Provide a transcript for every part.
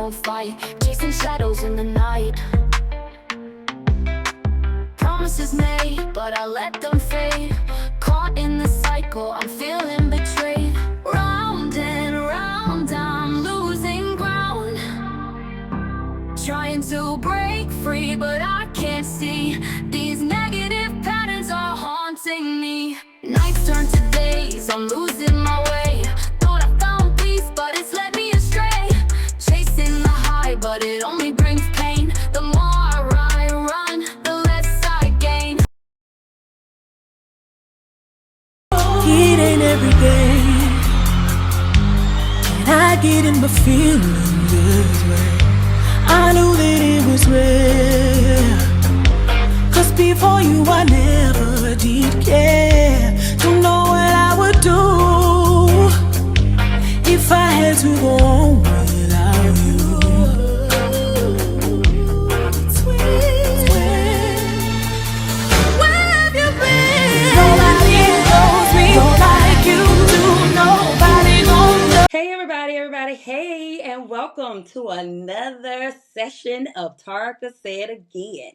don't fight, chasing shadows in the night. Promises made, but I let them fade. Caught in the cycle, I'm feeling betrayed. Round and round, I'm losing ground. Trying to break free, but I can't see. These negative patterns are haunting me. Nights turn to days, I'm losing my way. Thought I found peace, but it's led me astray. Chasing the high, but it only brings pain. The more I run, the less I gain. Getting every day, and I get in my feeling this way. I knew that it was real, 'cause before you I never did care. Don't know what I would do if I had to go on without you. Where have you been? Nobody knows me like you do. Nobody knows. Hey everybody, hey, and welcome to another session of Taurecasayitagain.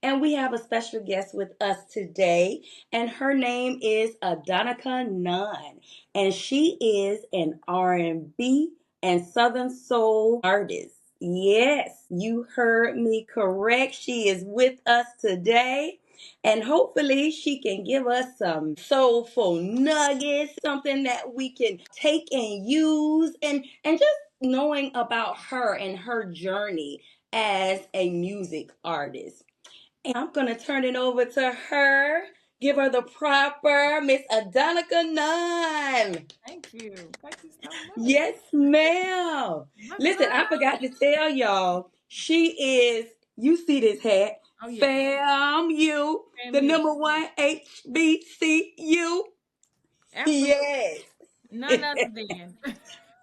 And we have a special guest with us today, and her name is Adonica Nunn, and she is an R&B and Southern Soul artist. Yes, you heard me correct. She is with us today. And hopefully she can give us some soulful nuggets, something that we can take and use, and just knowing about her and her journey as a music artist. And I'm going to turn it over to her. Give her the proper Miss Adonica Nunn. Thank you. Thank you so much. Yes, ma'am. Listen, I forgot to tell y'all, she is, you see this hat, Oh, yeah. FAMU, the FAMU. number one HBCU. Absolutely. Yes. None other than.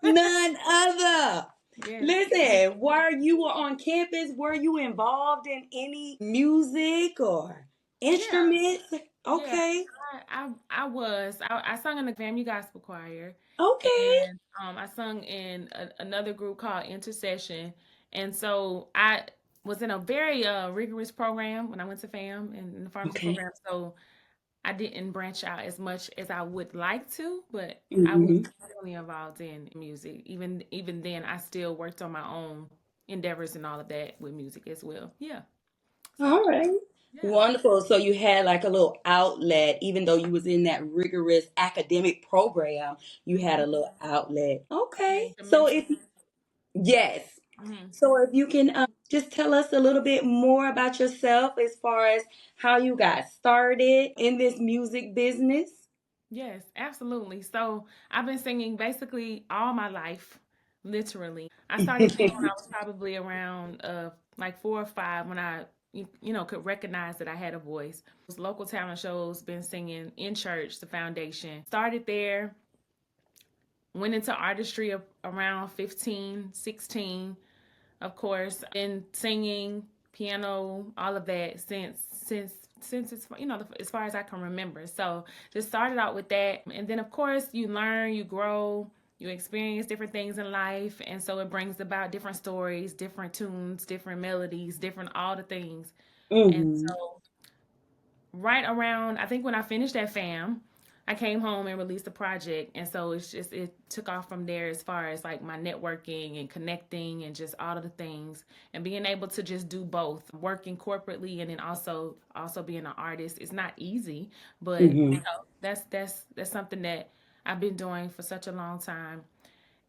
None other. Yes. Listen, while you were on campus, were you involved in any music or instruments? Okay. Yeah, I was. I sung in the FAMU gospel choir. Okay. And I sung in another group called Intercession. And so I was in a very rigorous program when I went to FAM and in the pharmacy Okay. program. So I didn't branch out as much as I would like to, but I was Mm-hmm. really involved in music. Even then, I still worked on my own endeavors and all of that with music as well. Yeah. So All right. yeah. Wonderful. So you had like a little outlet, even though you was in that rigorous academic program, you had a Mhm. little outlet. Yeah, Okay. to So mentor. if yes. Hmm. So if you can just tell us a little bit more about yourself as far as how you got started in this music business. Yes, absolutely. So I've been singing basically all my life, literally. I started singing when I was probably around like 4 or 5 when I could recognize that I had a voice. Those local talent shows, been singing in church, the foundation. Started there, went into artistry around 15, 16. Of course, been singing, piano, all of that since it's as far as I can remember. So just started out with that, and then of course you learn, you grow, you experience different things in life, and so it brings about different stories, different tunes, different melodies, different all the things. And Mm-hmm. so right around, I think when I finished at FAM, I came home and released a project, and so it took off from there as far as like my networking and connecting and just all of the things and being able to just do both, working corporately and then also being an artist. It's not easy, but Mm-hmm. that's something that I've been doing for such a long time,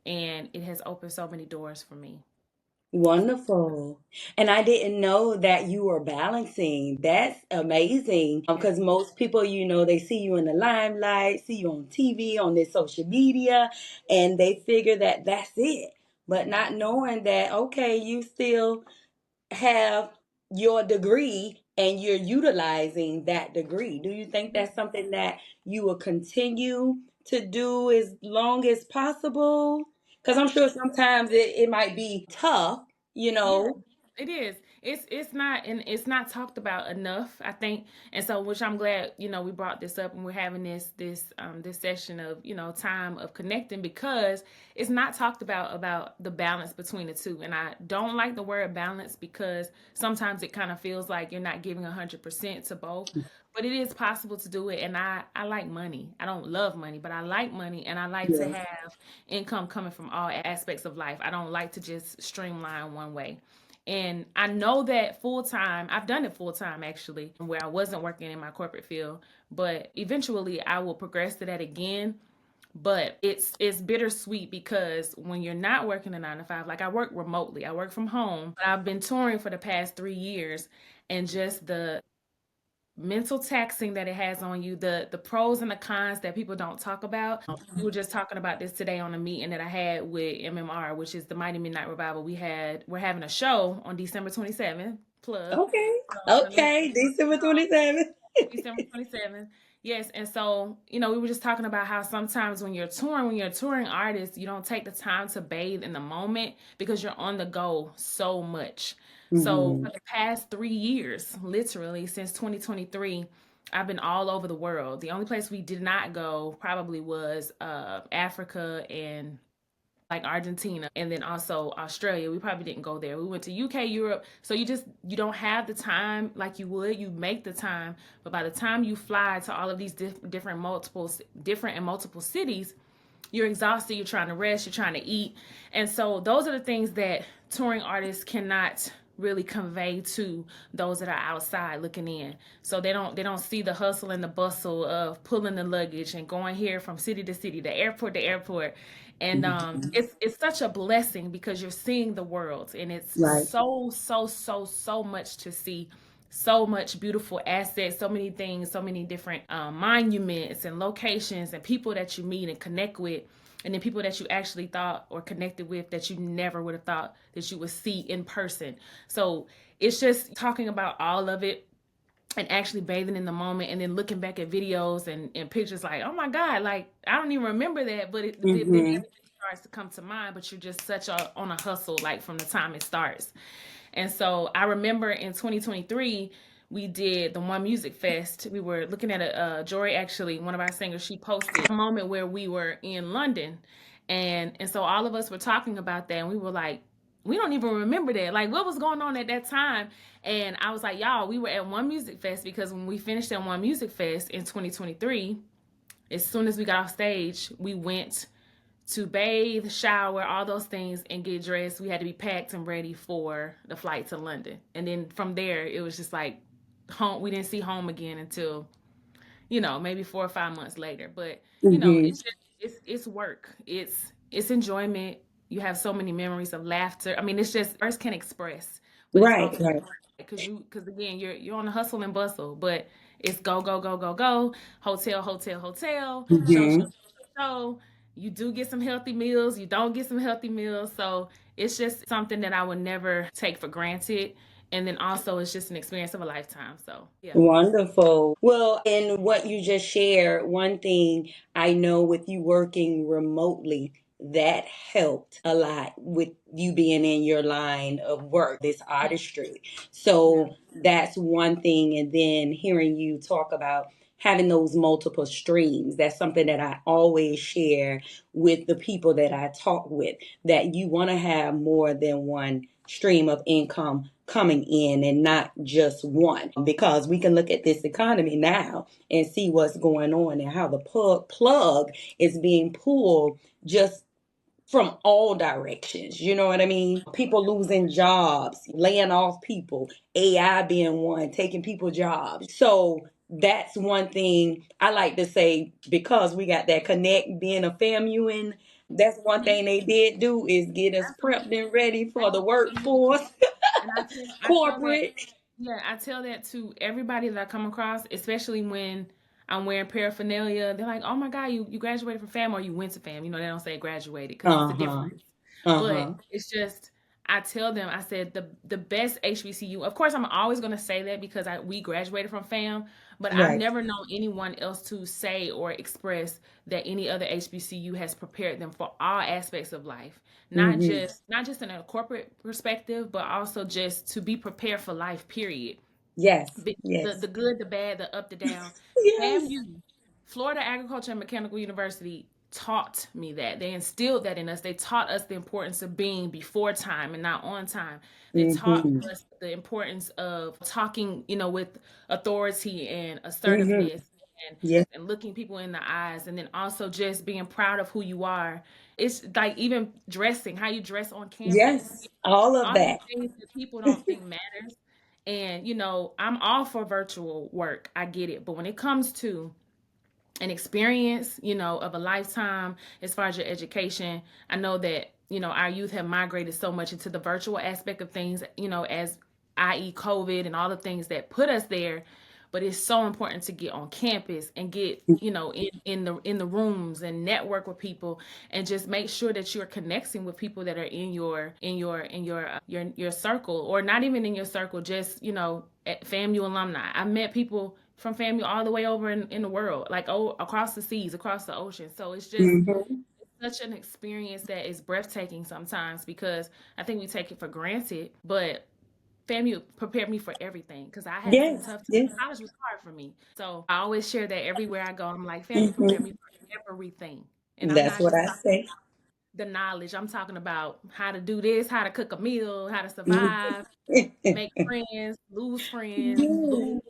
and it has opened so many doors for me. Wonderful. And I didn't know that you were balancing. That's amazing. Yeah. Because most people, they see you in the limelight, see you on TV, on their social media, and they figure that that's it. But not knowing that, okay, you still have your degree and you're utilizing that degree. Do you think that's something that you will continue to do as long as possible? Because I'm sure sometimes it might be tough, you Yeah, know. it is. It's not, and it's not talked about enough, I think. And so, which I'm glad, we brought this up and we're having this session of, time of connecting, because it's not talked about the balance between the two. And I don't like the word balance, because sometimes it kind of feels like you're not giving 100% to both. But it is possible to do it. And I like money. I don't love money, but I like money, and I like to have income coming from all aspects of life. I don't like to just streamline one way. And I know that full time, I've done it full time actually, where I wasn't working in my corporate field, but eventually I will progress to that again. But it's bittersweet, because when you're not working a 9 to 5, like I work remotely, I work from home. But I've been touring for the past 3 years, and just the mental taxing that it has on you, the pros and the cons that people don't talk about. We were just talking about this today on a meeting that I had with MMR, which is the Mighty Midnight Revival. We're having a show on December 27th. Plug. Okay. Let me Okay. December 27th. December 27th. Yes, and so, we were just talking about how sometimes when you're touring, when you're a touring artist, you don't take the time to bathe in the moment, because you're on the go so much. So for the past 3 years, literally since 2023, I've been all over the world. The only place we did not go probably was Africa and like Argentina, and then also Australia. We probably didn't go there. We went to UK, Europe. So you don't have the time like you would. You make the time, but by the time you fly to all of these different and multiple cities, you're exhausted, you're trying to rest, you're trying to eat. And so those are the things that touring artists cannot really convey to those that are outside looking in. So they don't see the hustle and the bustle of pulling the luggage and going here from city to city, the airport to airport. And it's such a blessing, because you're seeing the world, and it's so much to see, so much beautiful assets, so many things, so many different monuments and locations and people that you meet and connect with, and then people that you actually thought or connected with that you never would have thought that you would see in person. So it's just talking about all of it, and actually bathing in the moment, and then looking back at videos and pictures, like, oh my God, like I don't even remember that, but then everything starts to come to mind. But you're just such on a hustle, like from the time it starts. And so I remember in 2023, we did the One Music Fest. We were looking at Jory, actually, one of our singers, she posted a moment where we were in London. And so all of us were talking about that, and we were like, we don't even remember that. Like, what was going on at that time? And I was like, y'all, we were at One Music Fest, because when we finished at One Music Fest in 2023, as soon as we got off stage, we went to bathe, shower, all those things, and get dressed. We had to be packed and ready for the flight to London. And then from there, it was just like home. We didn't see home again until, maybe 4 or 5 months later. But it's just, it's work. It's enjoyment. You have so many memories of laughter. I mean, it's just words can express, but it's also because again, you're on the hustle and bustle, but it's go go go go go, hotel hotel hotel, show. You do get some healthy meals, you don't get some healthy meals. So it's just something that I would never take for granted. And then also, it's just an experience of a lifetime. So, yeah. Wonderful. Well, in what you just shared, one thing I know with you working remotely, that helped a lot with you being in your line of work, this artistry. Yeah. So that's one thing. And then hearing you talk about having those multiple streams, that's something that I always share with the people that I talk with, that you want to have more than one stream of income coming in and not just one, because we can look at this economy now and see what's going on and how the plug is being pulled just from all directions. You know what I mean? People losing jobs, laying off people, AI being one, taking people jobs. So that's one thing I like to say, because we got that connect, being a FAMU, that's one Mhm. thing they did do is get us prepped Absolutely. and ready for the Absolutely. workforce, And I tell that, corporate. yeah, I tell that to everybody that I come across, especially when I'm wearing paraphernalia. They're like, "Oh my God, you graduated from FAM, or you went to FAM." They don't say graduated, because it's a Uh-huh. difference. But Uh-huh. it's just, I tell them, I said the best HBCU. Of course, I'm always going to say that because we graduated from FAM, but I've Right. never known anyone else to say or express that any other HBCU has prepared them for all aspects of life, Mm-hmm. not just in a corporate perspective, but also just to be prepared for life. Period. Yes. The Yes. good, the bad, the up, the down. Yes. FAMU, Florida Agriculture and Mechanical University, taught me that. They instilled that in us. They taught us the importance of being before time and not on time. They taught Mm-hmm. us the importance of talking, with authority and Mm-hmm. assertiveness and Yes. and looking people in the eyes, and then also just being proud of who you are. It's like even dressing, how you dress on campus, Yes. All of all these that. things that people don't think matters. And I'm all for virtual work. I get it. But when it comes to an experience, of a lifetime as far as your education, I know that, our youth have migrated so much into the virtual aspect of things, as i.e. COVID and all the things that put us there. But it's so important to get on campus and get, in the rooms and network with people and just make sure that you're connecting with people that are in your circle, or not even in your circle, just, at FAMU alumni. I met people from FAMU all the way over in the world, like, across the seas, across the ocean. So it's just Mm-hmm. such an experience that is breathtaking sometimes, because I think we take it for granted. But FAMU prepared me for everything, because I had some Yes. tough times. Yes. College was hard for me. So I always share that everywhere I go. I'm like, FAMU prepared Mm-hmm. me for everything. And I'm That's not what just I talking say. the knowledge. I'm talking about how to do this, how to cook a meal, how to Mhm. survive, make friends, Yes. lose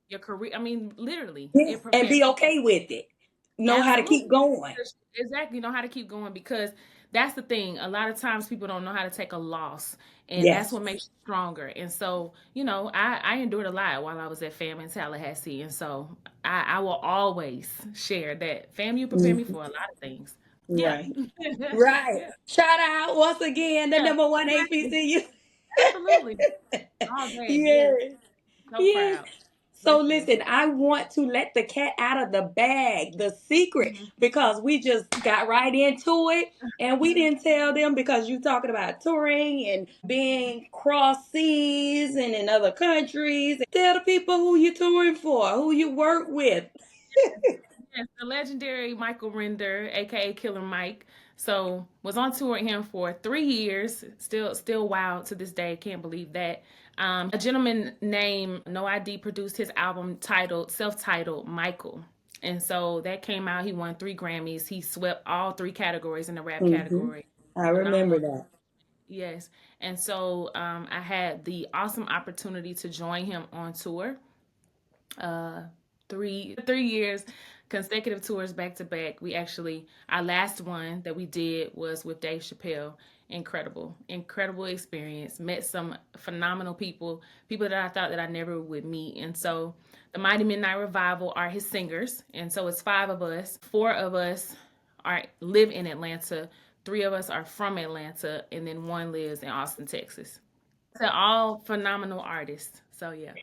your career. I mean, literally, Yes. it And prepared be me. okay with it. Know how to keep Absolutely. going. Exactly. Know how to keep going, because that's the thing. A lot of times people don't know how to take a loss, and that's Yes. what makes you stronger. And so, I endured a lot while I was at FAM in Tallahassee. And so I will always share that FAMU prepared me Mhm. for a lot of things. Yeah. Right. Right. Yeah. Shout out once again the Yeah. number one Exactly. HBCU. Absolutely. All day. Yes. Yes. So Yes. proud. So Literally. listen, I want to let the cat out of the bag, the secret, Mhm. because we just got right into it and we didn't tell them because you talking about touring and being cross seas and in other countries. Tell the people who you touring for, who you work with. Yes, the legendary Michael Render, aka Killer Mike. So was on tour with him for 3 years. Still wild to this day. Can't believe that. A gentleman named No ID produced his album self-titled Michael. And so that came out. He won 3 Grammys. He swept all 3 categories in the rap Hmm. category. I Phenomenal. remember that. Yes. And so I had the awesome opportunity to join him on tour. uh 3 years, consecutive tours back to back. Our last one that we did was with Dave Chappelle. Incredible experience. Met some phenomenal people that I thought that I never would meet. And so the Mighty Midnight Revival are his singers, and so it's 5 of us. 4 of us are live in Atlanta, 3 of us are from Atlanta, and then one lives in Austin, Texas. They're all phenomenal artists. So yeah.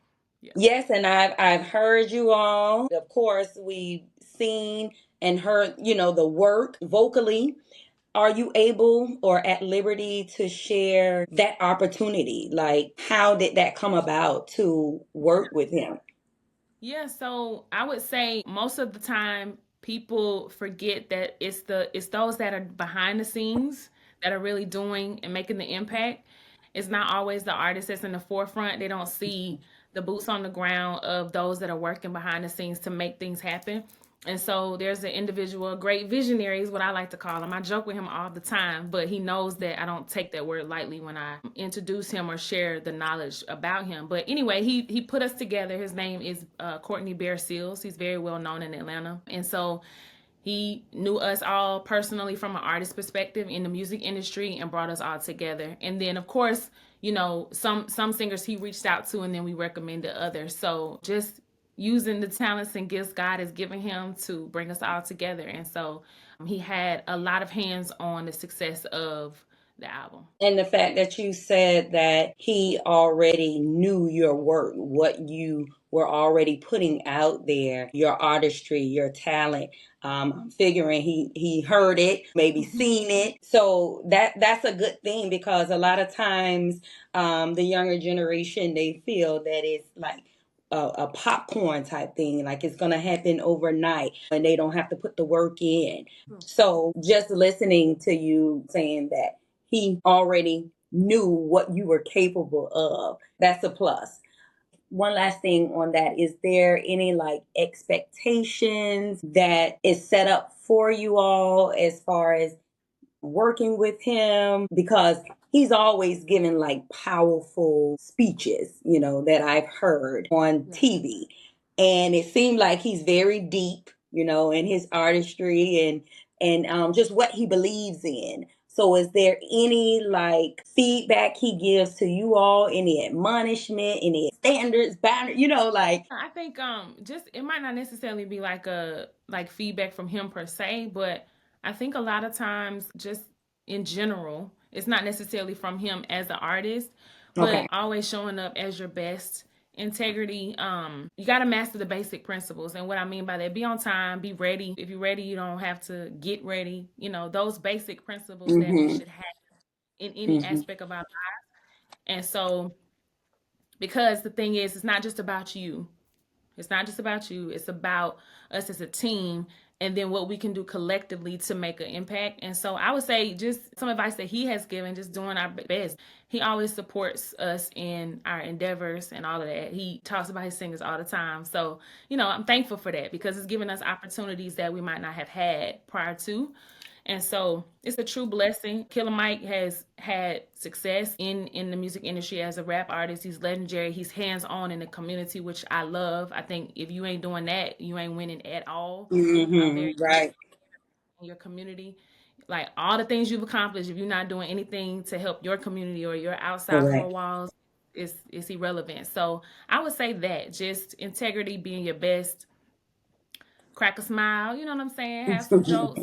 Yeah. Yes, and I've heard you all. Of course, we've seen and heard, the work vocally. Are you able or at liberty to share that opportunity? Like, how did that come about to work with him? Yeah, so I would say most of the time people forget that it's those that are behind the scenes that are really doing and making the impact. It's not always the artist that's in the forefront. They don't see the boots on the ground of those that are working behind the scenes to make things happen. And so there's an individual, a great visionary is what I like to call him. I joke with him all the time, but he knows that I don't take that word lightly when I introduce him or share the knowledge about him. But anyway, he put us together. His name is Courtney Bear Seals. He's very well known in Atlanta. And so he knew us all personally from an artist perspective in the music industry and brought us all together. And then, of course, some singers he reached out to, and then we recommended others. So just using the talents and gifts God has given him to bring us all together. And so he had a lot of hands on the success of the album. And the fact that you said that he already knew your work, what you were already putting out there your artistry, your talent. I'm figuring he heard it, maybe seen it. So that's a good thing, because a lot of times the younger generation, they feel that it's like a popcorn type thing, like it's gonna happen overnight and they don't have to put the work in. So just listening to you saying that he already knew what you were capable of, that's a plus. One last thing on that, is there any like expectations that is set up for you all as far as working with him? Because he's always given like powerful speeches, that I've heard on Yeah. TV. And it seemed like he's very deep, in his artistry and just what he believes in. So is there any like feedback he gives to you all, any admonishment, any standards, boundaries, like I think just it might not necessarily be like a like feedback from him per se, but I think a lot of times just in general, it's not necessarily from him as an artist, but okay. always showing up as your best. Integrity, you got to master the basic principles. And what I mean by that, be on time, be ready. If you're ready, you don't have to get ready. Those basic principles that we Mm-hmm. should have in any Mm-hmm. aspect of our life. And so, because the thing is, it's not just about you. It's not just about you. It's about us as a team, and then what we can do collectively to make an impact. And so I would say just some advice that he has given, just doing our best. He always supports us in our endeavors and all of that. He talks about his singers all the time. So, I'm thankful for that, because it's giving us opportunities that we might not have had prior to. And so it's a true blessing. Killer Mike has had success in the music industry as a rap artist. He's legendary. He's hands on in the community, which I love. I think if you ain't doing that, you ain't winning at all. Very Mm-hmm. Right. in your community. Like all the things you've accomplished, if you're not doing anything to help your community or your outside four Correct. walls, it's irrelevant. So I would say that just integrity, being your best, crack a smile, you know what I'm saying? Have some jokes,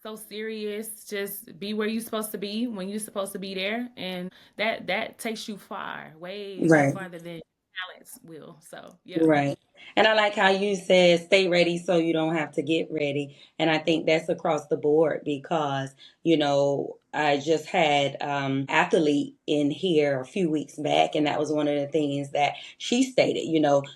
so serious. Just be where you're supposed to be when you're supposed to be there, and that takes you far, way Right. farther than talents will. So yeah. Right. And I like how you said stay ready so you don't have to get ready. And I think that's across the board, because, I just had athlete in here a few weeks back, and that was one of the things that she stated,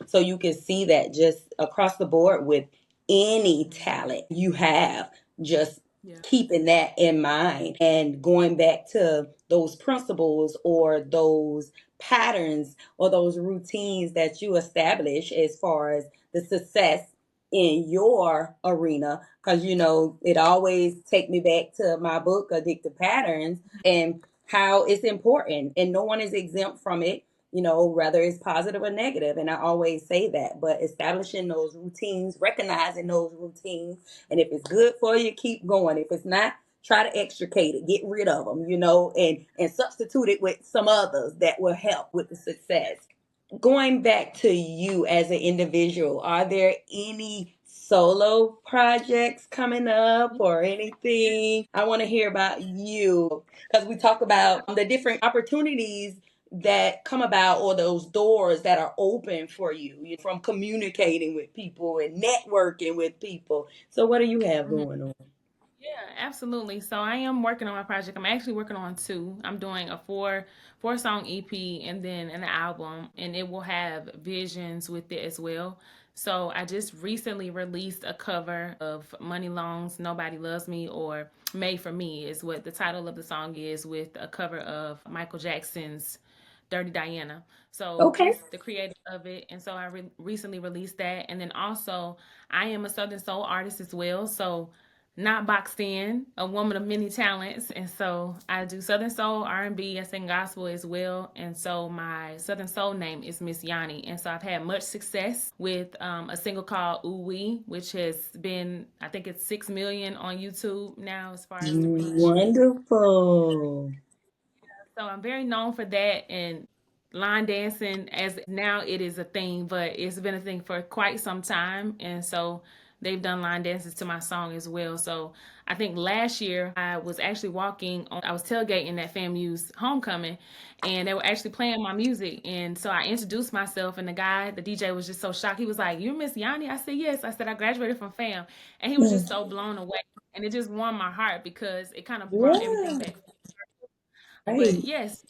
so you can see that just across the board with any talent you have, just Yeah. keeping that in mind and going back to those principles or those patterns or those routines that you establish as far as the success in your arena. Because it always take me back to my book Addictive Patterns, and how it's important and no one is exempt from it, whether it's positive or negative. And I always say that, but establishing those routines, recognizing those routines, and if it's good for you, keep going. If it's not, try to extricate it, get rid of them, and substitute it with some others that will help with the success. Going back to you as an individual, are there any solo projects coming up or anything? I want to hear about you, because we talk about the different opportunities that come about, or those doors that are open for you, from communicating with people and networking with people. So what do you have Mhm. going on? Yeah, absolutely. So I am working on my project. I'm actually working on two. I'm doing a four song EP and then an album, and it will have visions with it as well. So I just recently released a cover of Money Long's Nobody Loves Me, or Made for Me is what the title of the song is, with a cover of Michael Jackson's Dirty Diana. So Okay. just the creator of it. And so I recently released that. And then also, I am a Southern Soul artist as well. So not boxed in, a woman of many talents. And so I do Southern Soul, R&B, I sing gospel as well. And so my Southern Soul name is Ms.Yanni. And so I've had much success with a single called Ooh Wee, which has been, I think it's 6 million on YouTube now as far as the reach. Wonderful. So I'm very known for that, and line dancing, as now it is a thing, but it's been a thing for quite some time. And so they've done line dances to my song as well. So I think last year I was actually I was tailgating at FAMU's homecoming, and they were actually playing my music. And so I introduced myself, and the DJ was just so shocked. He was like, "You're Ms.Yanni?" I said, "Yes." I said, "I graduated from FAM," and he was just so blown away. And it just warmed my heart because it kind of brought everything Yeah, back. But right. yes,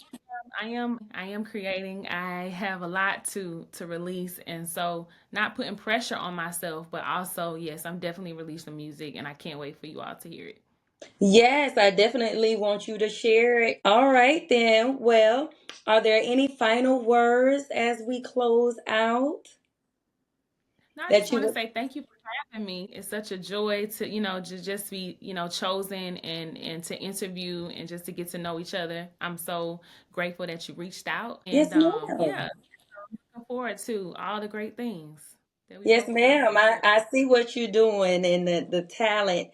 I am creating. I have a lot to release, and so not putting pressure on myself, but also yes, I'm definitely releasing music, and I can't wait for you all to hear it. Yes, I definitely want you to share it. All right, then. Well, are there any final words as we close out No, I that just you want to would? say thank you for having me. It's such a joy to just be chosen and to interview and just to get to know each other. I'm so grateful that you reached out, and Yes, ma'am. yeah, looking forward to all the great things that we Yes, both about to ma'am. I, achieve. I see what you're doing and the talent,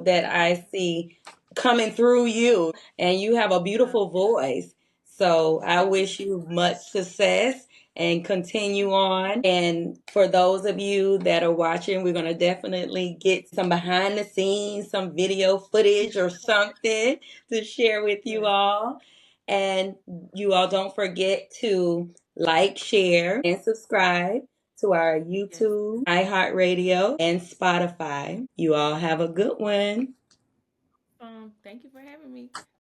that I see coming through you. And you have a Uh, beautiful voice. So I thank you. wish you much success and continue on. And for those of you that are watching, we're going to definitely get some behind the scenes, some video footage or something to share with you Yes. all. And you all don't forget to like, share, and subscribe to our Yes. YouTube, iHeartRadio, and Spotify. You all have a good one. Thank you for having me.